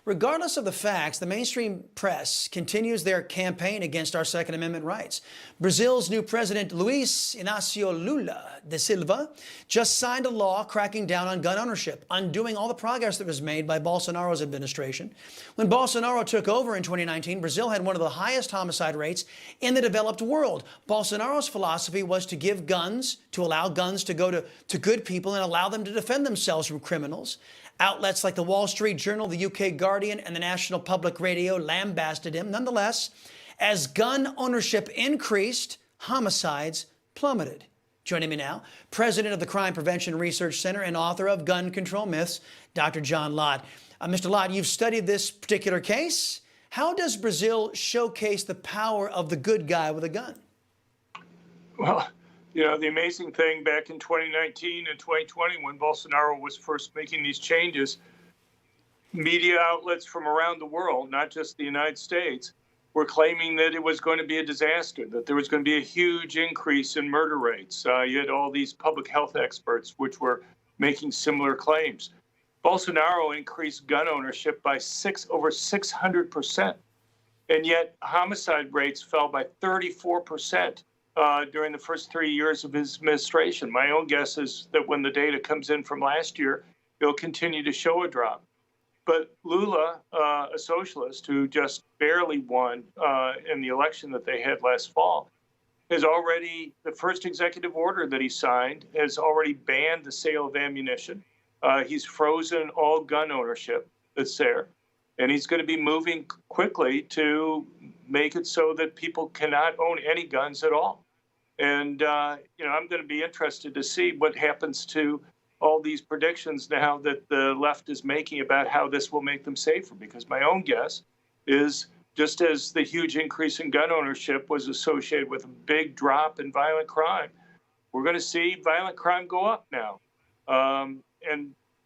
Regardless of the facts, the mainstream press continues their campaign against our Second Amendment rights. Brazil's new president, Luiz Inácio Lula da Silva, just signed a law cracking down on gun ownership, undoing all the progress that was made by Bolsonaro's administration. When Bolsonaro took over in 2019, Brazil had one of the highest homicide rates in the developed world. Bolsonaro's philosophy was to give guns, to allow guns to go to good people and allow them to defend themselves from criminals. Outlets like the Wall Street Journal, the UK Guardian, and the National Public Radio lambasted him. Nonetheless, as gun ownership increased, homicides plummeted. Joining me now, president of the Crime Prevention Research Center and author of Gun Control Myths, Dr. John Lott. Mr. Lott, you've studied this particular case. How does Brazil showcase the power of the good guy with a gun? Well, you know, the amazing thing back in 2019 and 2020, when Bolsonaro was first making these changes, media outlets from around the world, not just the United States, were claiming that it was going to be a disaster, that there was going to be a huge increase in murder rates. You had all these public health experts which were making similar claims. Bolsonaro increased gun ownership by over 600%, and yet homicide rates fell by 34%. During the first 3 years of his administration. My own guess is that when the data comes in from last year, it'll continue to show a drop. But Lula, a socialist who just barely won in the election that they had last fall, has already, the first executive order that he signed has already banned the sale of ammunition. He's frozen all gun ownership that's there. And he's going to be moving quickly to make it so that people cannot own any guns at all. And, you know, I'm going to be interested to see what happens to all these predictions now that the left is making about how this will make them safer. Because my own guess is just as the huge increase in gun ownership was associated with a big drop in violent crime, we're going to see violent crime go up now. And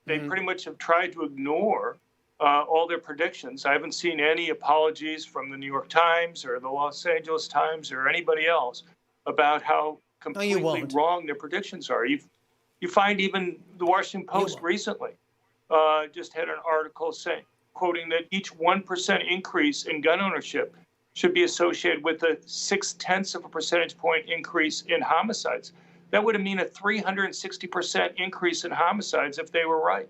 they pretty much have tried to ignore all their predictions. I haven't seen any apologies from the New York Times or the Los Angeles Times or anybody else about how completely wrong their predictions are. You find even the Washington Post recently just had an article saying, quoting that each 1% increase in gun ownership should be associated with a 0.6 of a percentage point increase in homicides. That would mean a 360% increase in homicides if they were right.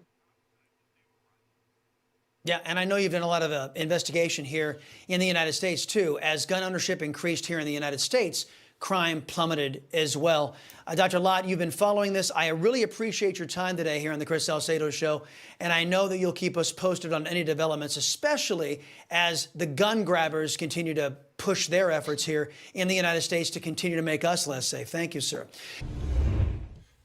Yeah, and I know you've done a lot of investigation here in the United States, too. As gun ownership increased here in the United States, crime plummeted as well. Dr. Lott, you've been following this. I really appreciate your time today here on the Chris Salcedo Show, and I know that you'll keep us posted on any developments, especially as the gun grabbers continue to push their efforts here in the United States to continue to make us less safe. Thank you, sir.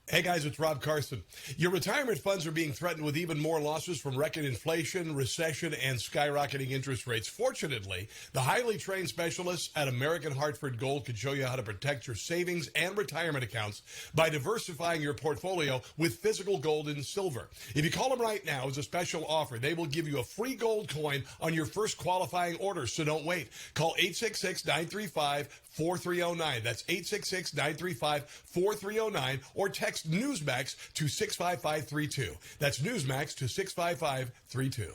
Hey guys, it's Rob Carson. Your retirement funds are being threatened with even more losses from record inflation, recession, and skyrocketing interest rates. Fortunately, the highly trained specialists at American Hartford Gold can show you how to protect your savings and retirement accounts by diversifying your portfolio with physical gold and silver. If you call them right now as a special offer, they will give you a free gold coin on your first qualifying order, so don't wait. Call 866-935-4309. That's 866-935-4309, or text Newsmax to 65532. That's Newsmax to 65532.